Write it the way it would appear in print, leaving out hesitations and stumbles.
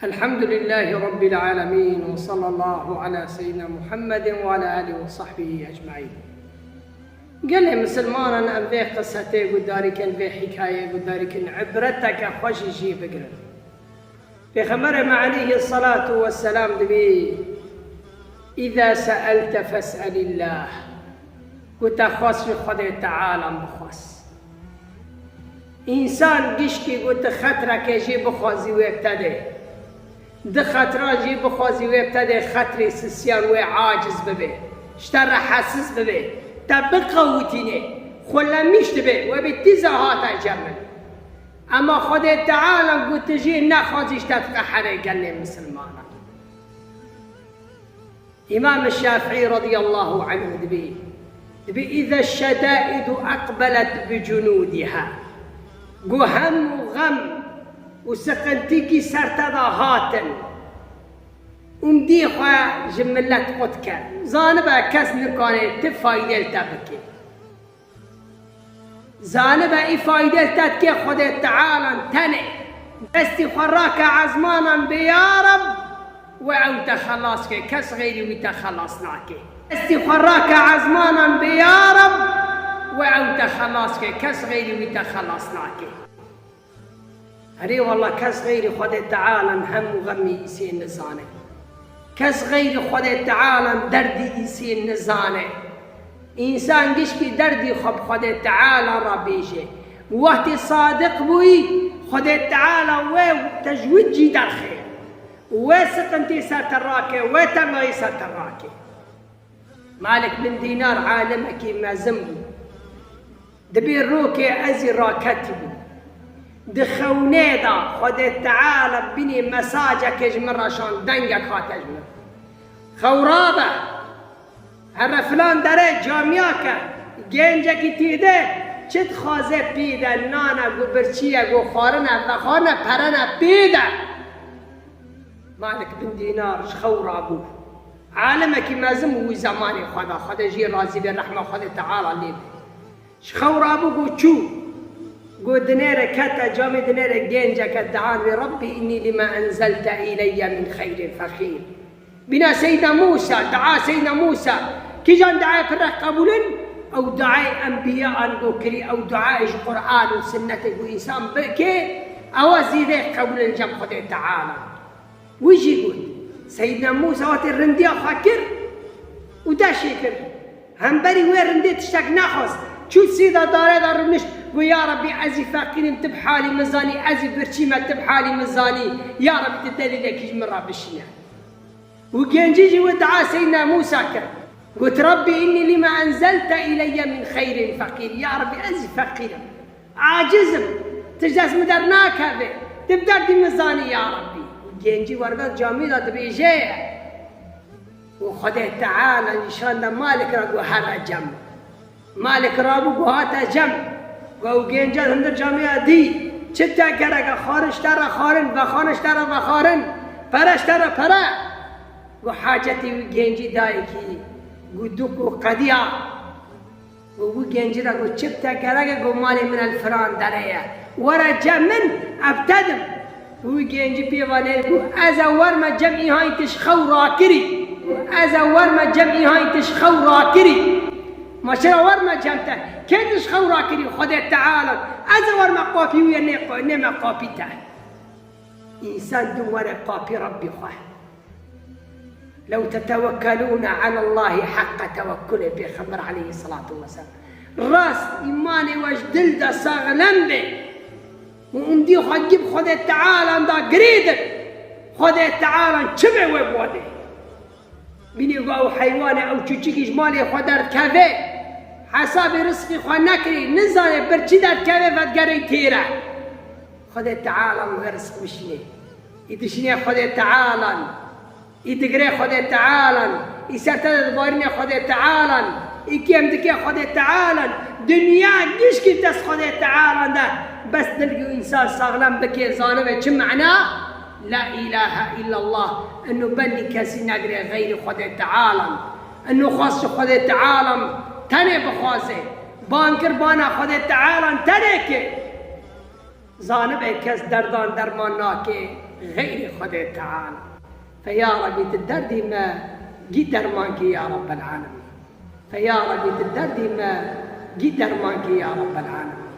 الحمد لله رب العالمين، وصلى الله على سيدنا محمد وعلى آله وصحبه أجمعين. قال لي مسلمان أنا أبي قصتي قداري كان في حكاية قداري كان عبرتك خوش شيء بقرأ بخبر عليه الصلاة والسلام دبي إذا سألت فاسأل الله قلت خاص في خدي تعالى بخاص إنسان قشكي قلت خطرك يجي بخوازي ويبتدي ده خطرة جي بخوازي ويبتدي خطري سسيان وعاجز ببي اشتر حسس ببي تبقى وتيني خلا مش تبي وبالتزاهات جمل اما خدي تعالى قلت جي نخوزي اشتتقى حري قال لي مسلمانا. إمام الشافعي رضي الله عنه دبي إذا الشدائد أقبلت بجنودها هم وغم وسقنتيكي سرتضا هاتن ومديخوا جملت قدك زانبا كس نكاني تفايدة التبكي زانبا اي فايدة التبكي خدي تعالى تني دستي خراك عزمانا بيا رب وعو تخلصك كس غيري وتخلصناك دستي خراك عزمانا بيا رب وعو تخلصك كس غيري وتخلصناك. هري والله كس غيري خدي تعالى هم وغمي يسين نزاني كس غيري خدي تعالى دردي يسين نزاني إنسان قشكي دردي خب خدي تعالى ربيجي وقت صادق بوي خدي تعالى وتجويد در خير وسقنتي ستراكي وتمغي ستراكي. مالك بن دينار عالمك ما زنبو دبير روكي أزي راكتبو دخوني دا خدي تعالى بني مساجك اجمر شان دنجك خاتجمر خورابة هر فلان داره جامعك گنجك تيده چت خازه بيده نانا گو برچيه گو خارنه وخارنه پرنه بيده. مالك بن دينار خورابو عالمك مازم هو زماني خدا جي رازي بالرحمة خدي تعالى ليه خورابو گو چو قو دنيرة كتا جامي دنيرة جينجا كدعان ربي إني لما أنزلت إلي من خير فخير. بنا سيدنا موسى دعا سيدنا موسى كي جان دعاء فرق قبولن أو دعاء أنبياء قو كري أو دعاء القرآن وسنة قو إنسان بكي أوازي ذيك قبولن جم خدي تعالى ويجي يقول سيدنا موسى واتي الرندية خاكر ودا شكر هم بري وين رندية تشتاق ناخص شو سيدا داري دار منش ويا ربي أزي فاقين انت بحالي مزاني أزي برشيمة انت بحالي مزاني يا ربي تدلي لك يجمر بشينا. وجنجيجي ودعا سيدنا موسى قلت ربي إني لما أنزلت إلي من خير فقير يا ربي أزي فقير عاجزم تجلس مدرناك هذا تبدأ دي مزاني يا ربي. وجنجي ورقات جاملة تبيجي وخده تعالى إن شاء الله مالك رقو هذا جم مالك رابو هذا جم و گنجا هم در جامعه دی چتا کرده خارش ترا خارن و خانش ترا و خارن پرش ترا پرا و حاجتی و گنجی دای کی گودوک و قدیا و گنجی را گو چتا کرده گو مالی من الفران داره ورا جمن ابتدم و گنجی پیوانه گو از ورما جمعی های تشخو راکری از ورما جمعی های تشخو راکری ما شرا ورما جمتا كيدش خورا كري خدي تعالى أزور ما قابي ويا نما قابي تا إنسان دوار قابي ربي خواه لو تتوكلون على الله حق توكله بخبر عليه الصلاة والسلام راس إيماني وجدل دا صاغلن به وندي خجيب خدي تعالى دا قريد خدي تعالى شبه وبوده بني قاو حيوان أو تشيكيش مالي خدر كافي حساب رزقي خو نكري نزاني برچي دار كيف فتقري تيرا خدي تعالى ورزق مشني يدشني خدي تعالى يتقري خدي تعالى يسرتد بارني خدي تعالى يكيم دكي خدي تعالى دنيا ديش كنت خدي تعالى ده بس نلقي انسان صاغلان بكي زانبه شو معناه لا اله الا الله انه بني كاسي نقري غير خدي تعالى انه خاص خدي تعالى تنه بخواسه بانكر بانا خدي تعالى تنه که زانب کس دردان درمان ناکه غير خود تعالى. فيا ربي تدردي ما قدر مانك يا رب العالمين، فيا ربي تدردي ما قدر مانك يا رب العالمين.